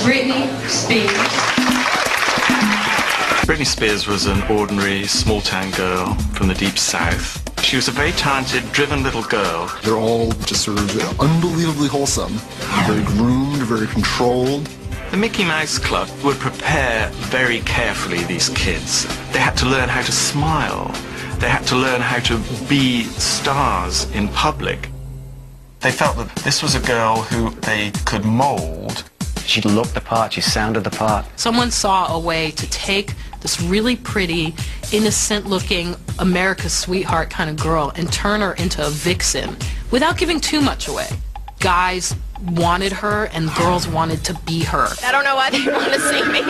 Britney Spears. Britney Spears was an ordinary small-town girl from the Deep South. She was a very talented, driven little girl. They're all just sort of unbelievably wholesome, very groomed, very controlled. The Mickey Mouse Club would prepare very carefully these kids. They had to learn how to smile. They had to learn how to be stars in public. They felt that this was a girl who they could mold. She looked the part, she sounded the part. Someone saw a way to take this really pretty, innocent-looking America's sweetheart kind of girl and turn her into a vixen without giving too much away. Guys wanted her and girls wanted to be her. I don't know why they want to see me.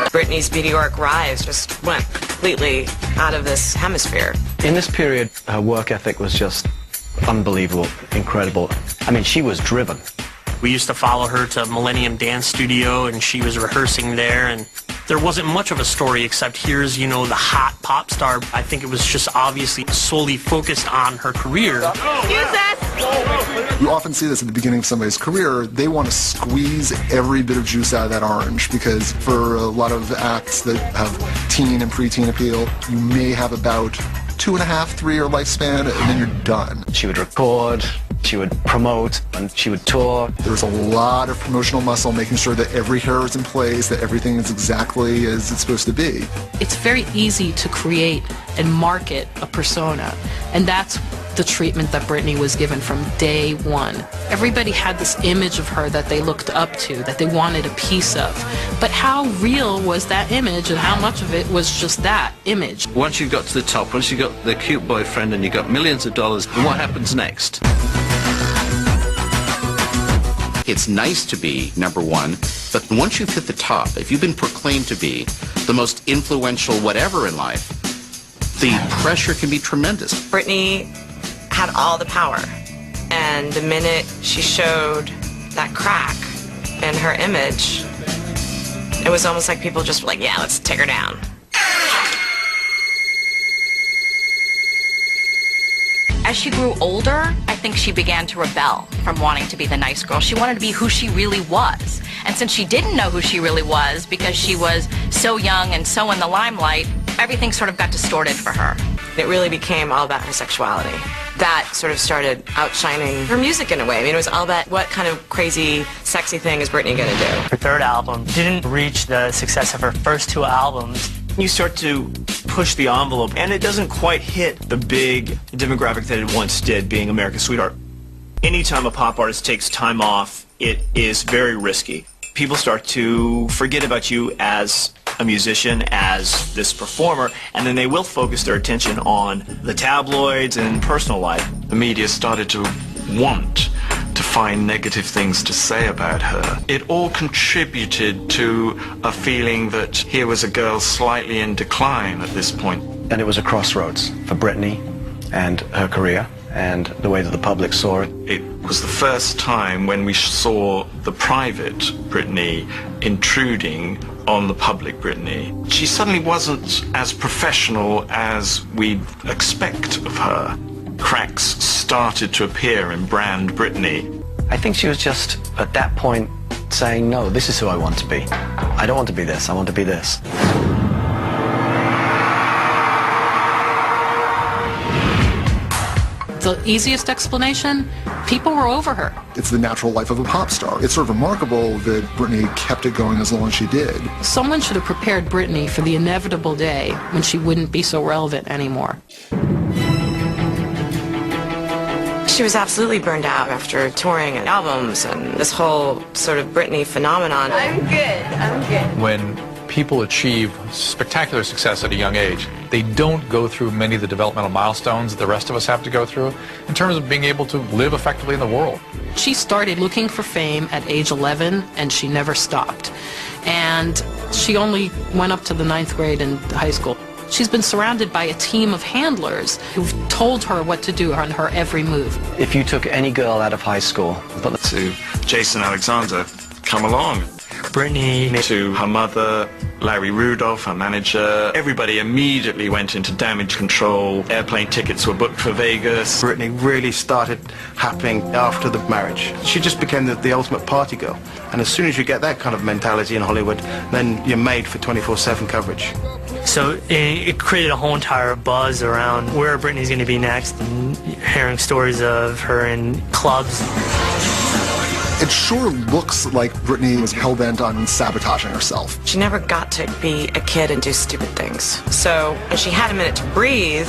Britney's meteoric rise just went completely out of this hemisphere. In this period, her work ethic was just unbelievable, incredible. I mean, she was driven. We used to follow her to Millennium Dance Studio, and she was rehearsing there, and there wasn't much of a story except here's, you know, the hot pop star. I think it was just obviously solely focused on her career. Excuse us! You often see this at the beginning of somebody's career. They want to squeeze every bit of juice out of that orange because for a lot of acts that have teen and preteen appeal, you may have about 2.5, 3 year lifespan, and then you're done. She would record, she would promote, and she would tour. There's a lot of promotional muscle making sure that every hair is in place, that everything is exactly as it's supposed to be. It's very easy to create and market a persona, and that's the treatment that Britney was given from day one. Everybody had this image of her that they looked up to, that they wanted a piece of. But how real was that image, and how much of it was just that image? Once you got to the top, once you got the cute boyfriend and you got millions of dollars, what happens next? It's nice to be number one, but once you've hit the top, if you've been proclaimed to be the most influential whatever in life, the pressure can be tremendous. Britney had all the power, and the minute she showed that crack in her image, it was almost like people just were like, yeah, let's take her down. As she grew older, I think she began to rebel from wanting to be the nice girl. She wanted to be who she really was. And since she didn't know who she really was because she was so young and so in the limelight, everything sort of got distorted for her. It really became all about her sexuality. That sort of started outshining her music in a way. I mean, it was all about what kind of crazy, sexy thing is Britney gonna do? Her third album didn't reach the success of her first 2 albums. You start to push the envelope, and it doesn't quite hit the big demographic that it once did, being America's Sweetheart. Anytime a pop artist takes time off, it is very risky. People start to forget about you as a musician, as this performer, and then they will focus their attention on the tabloids and personal life. The media started to want to find negative things to say about her. It all contributed to a feeling that here was a girl slightly in decline at this point. And it was a crossroads for Britney and her career and the way that the public saw it. It was the first time when we saw the private Britney intruding on the public Britney. She suddenly wasn't as professional as we'd expect of her. Cracks started to appear in brand Britney. I think she was just, at that point, saying, no, this is who I want to be. I don't want to be this, I want to be this. The easiest explanation, people were over her. It's the natural life of a pop star. It's sort of remarkable that Britney kept it going as long as she did. Someone should have prepared Britney for the inevitable day when she wouldn't be so relevant anymore. She was absolutely burned out after touring and albums and this whole sort of Britney phenomenon. I'm good. When people achieve spectacular success at a young age, they don't go through many of the developmental milestones that the rest of us have to go through in terms of being able to live effectively in the world. She started looking for fame at age 11, and she never stopped. And she only went up to the 9th grade in high school. She's been surrounded by a team of handlers who've told her what to do on her every move. If you took any girl out of high school, but to Jason Alexander, come along. Britney, To her mother, Larry Rudolph, her manager, everybody immediately went into damage control. Airplane tickets were booked for Vegas. Britney really started happening after the marriage. She just became the ultimate party girl. And as soon as you get that kind of mentality in Hollywood, then you're made for 24/7 coverage. So it created a whole entire buzz around where Britney's going to be next, and hearing stories of her in clubs. It sure looks like Britney was hell-bent on sabotaging herself. She never got to be a kid and do stupid things. So when she had a minute to breathe,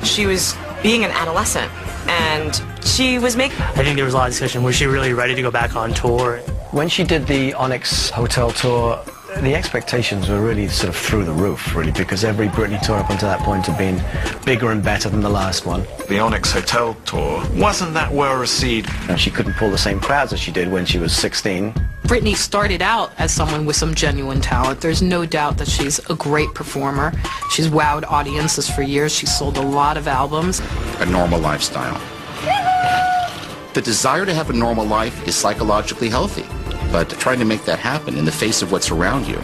she was being an adolescent. And she was making... I think there was a lot of discussion. Was she really ready to go back on tour? When she did the Onyx Hotel tour, the expectations were really sort of through the roof, really, because every Britney tour up until that point had been bigger and better than the last one. The Onyx Hotel tour wasn't that well received. And she couldn't pull the same crowds as she did when she was 16. Britney started out as someone with some genuine talent. There's no doubt that she's a great performer. She's wowed audiences for years. She's sold a lot of albums. A normal lifestyle. The desire to have a normal life is psychologically healthy, but trying to make that happen in the face of what's around you